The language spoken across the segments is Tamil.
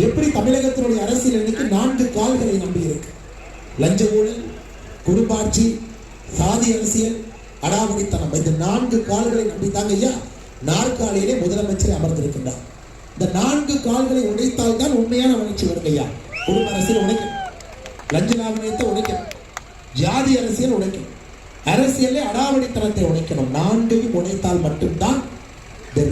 எப்படி தமிழகத்தினுடைய அரசியல் இன்னைக்கு 4 கால்களை நம்பி இருக்கு. லஞ்ச ஊழல், குடும்பாட்சி, சாதி அரசியல், அடாவடித்தனம். இந்த 4 கால்களை நம்பித்தாங்க ஐயா நாற்காலியிலே முதலமைச்சர் அமர்ந்திருக்கின்றார். இந்த 4 கால்களை உடைத்தால் தான் உண்மையான வளர்ச்சி வரும் ஐயா. குடும்ப அரசியல் உடைக்கும், லஞ்ச லாபத்தை உடைக்கணும், ஜாதி அரசியல் உடைக்கும், அரசியலே அடாவடித்தனத்தை உடைக்கணும். 4 உடைத்தால் மட்டும்தான்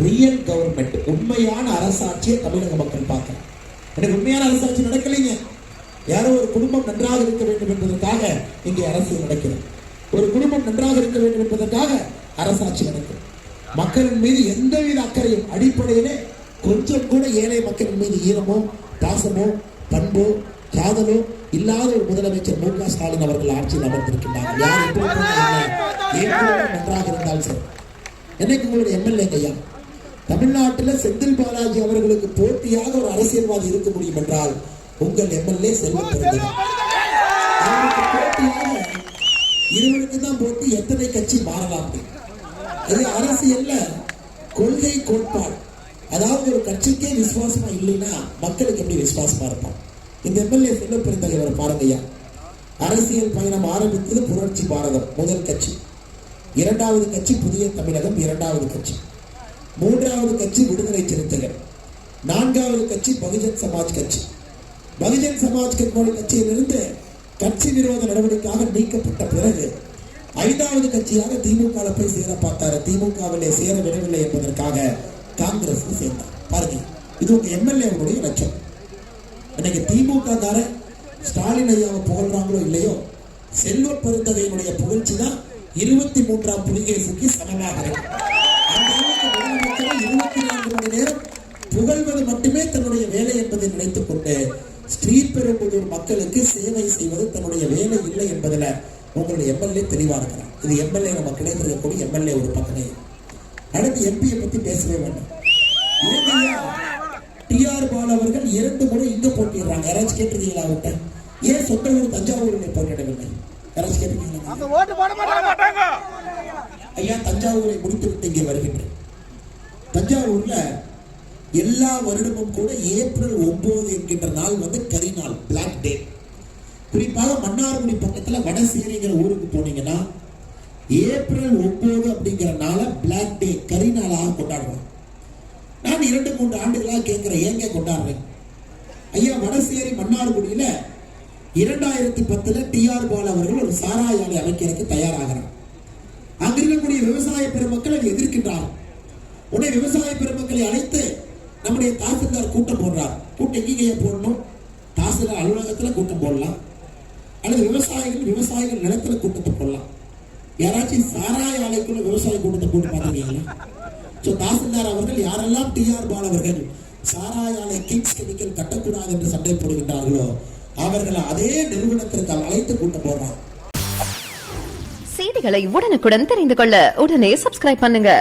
ரியல் கவர்மெண்ட், உண்மையான அரசாட்சியை தமிழக மக்கள் பார்க்கலாம். எனக்கு உண்மையான அரசாட்சி நடக்கலைங்க. யாரோ ஒரு குடும்பம் நன்றாக இருக்க வேண்டும் என்பதற்காக இங்கே அரசியல் நடக்கிறது. ஒரு குடும்பம் நன்றாக இருக்க வேண்டும் என்பதற்காக அரசாட்சி நடக்கிறது. மக்களின் மீது எந்தவித அக்கறையும் அடிப்படையிலே கொஞ்சம் கூட ஏழை மக்களின் மீது ஈரமோ பாசமோ பண்போ காதலோ இல்லாத ஒரு முதலமைச்சர் மு.க. ஸ்டாலின் அவர்கள் ஆட்சியில் அமர்ந்திருக்கின்றார்கள். யார் எப்படி நன்றாக இருந்தாலும் சரி. என்னைக்கு உங்களுடைய எம்எல்ஏ ஐயா தமிழ்நாட்டில் செந்தில் பாலாஜி அவர்களுக்கு போட்டியாக ஒரு அரசியல்வாதி இருக்க முடியும் என்றால் உங்கள் எம்எல்ஏ செல்வ பெருந்தகை. போட்டியாக இருவருக்கு தான் போட்டி. எத்தனை கட்சி மாறலாம்? அது அரசியல்ல கொள்கை கோட்பாடு. அதாவது ஒரு கட்சிக்கே விசுவாசமா இல்லைன்னா மக்களுக்கு எப்படி விசுவாசமா இருப்பான்? இந்த எம்எல்ஏ செல்வ பெருந்தகை பாருங்கய்யா. அரசியல் பயணம் ஆரம்பித்தது புரட்சி பாரதம் முதல் கட்சி, 2வது கட்சி புதிய தமிழகம் 2வது கட்சி, 3வது கட்சி விடுதலை சிறுத்தைகள், 4வது கட்சி பகுஜன் சமாஜ் கட்சி. பகுஜன் சமாஜ் கட்சியிலிருந்து கட்சி விரோத நடவடிக்கையாக நீக்கப்பட்ட பிறகு 5வது கட்சியாக திமுக போய் சேர பார்த்தாரு. திமுகவிலே சேர விடவில்லை என்பதற்காக காங்கிரஸ் சேர்ந்தார். பாருங்க, இது உங்க எம்எல்ஏ லட்சம். இன்னைக்கு திமுக கார ஸ்டாலின் ஐயாவை புகழ்றாங்களோ இல்லையோ, செல்வ பெருந்தகையினுடைய புகழ்ச்சி தான் 23ஆம் புலிகேசிக்கு சமமாக இருக்கு. அந்த அளவுக்கு முதலமைச்சரை 24 மணி நேரம் புகழ்வது மட்டுமே தன்னுடைய வேலை என்பதை நினைத்துக் கொண்டு ஸ்ரீபெரும்புதூர் மக்களுக்கு சேவை செய்வது தன்னுடைய வேலை இல்லை என்பதில் உங்களுடைய எம்எல்ஏ தெளிவா இருக்கிறார். இது எம்எல்ஏ நம்ம கிடைத்திருக்கக்கூடிய எம்எல்ஏ ஒரு பக்கமே. அடுத்து எம்பியை பத்தி பேசவே வேண்டும். டி.ஆர். பாலு அவர்கள் 2 முறை இங்க போட்டிடுறாங்க. யாராச்சும் கேட்டிருக்கீங்களா அவர்கிட்ட? ஏன் சொந்த ஊர் தஞ்சாவூரில் போட்டிடவில்லை? யாராச்சும் கேட்டிருக்கீங்களா? ஐயா, தஞ்சாவூரை முடித்துவிட்டு இங்கே வருகின்றேன். தஞ்சாவூர்ல எல்லா வருடமும் கூட ஏப்ரல் 9 என்கின்ற நாள் கரி நாள், பிளாக் டே. குறிப்பாக மன்னார்குடி பக்கத்துல வடசேரிங்கிற ஊருக்கு போனீங்கன்னா ஏப்ரல் 9 அப்படிங்கிற நாளை பிளாக் டே, கரி நாளாக கொண்டாடுவாங்க. நான் 2-3 ஆண்டுகளாக கேட்கிறேன், ஏங்க கொண்டாடுறேன்? ஐயா, வடசேரி மன்னார்குடியில 2010 டி.ஆர். பாலு அவர்கள் ஒரு சாராய ஆலை அமைக்கிறதுக்கு தயாராகிறார். அங்க இருக்கக்கூடிய விவசாய பெருமக்கள் அதை எதிர்க்கின்றார். உடனே விவசாய பெருமக்களை அழைத்து நம்முடைய தாசில்தார் கூட்டம் போடுறார். கூட்டம் எங்கேயே போடணும்? தாசில்தார் அலுவலகத்துல கூட்டம் போடலாம், அல்லது விவசாயிகள் நிலத்துல கூட்டத்தை போடலாம். யாராச்சும் சாராய ஆலைக்குள்ள விவசாய கூட்டத்தை போட்டு பார்த்துருக்கீங்களா? தாசில்தார் அவர்கள் யாரெல்லாம் டி.ஆர். பாலு அவர்கள் சாராய ஆலை கிங்ஸ் கெமிக்கல் கட்டக்கூடாது என்று சண்டை போடுகின்றார்களோ அவர்களை அதே நிறுவனத்திற்கு அழைத்து கூட்டம் போடுறாங்க. செய்திகளை உடனுக்குடன் தெரிந்து கொள்ள உடனே சப்ஸ்கிரைப் பண்ணுங்க.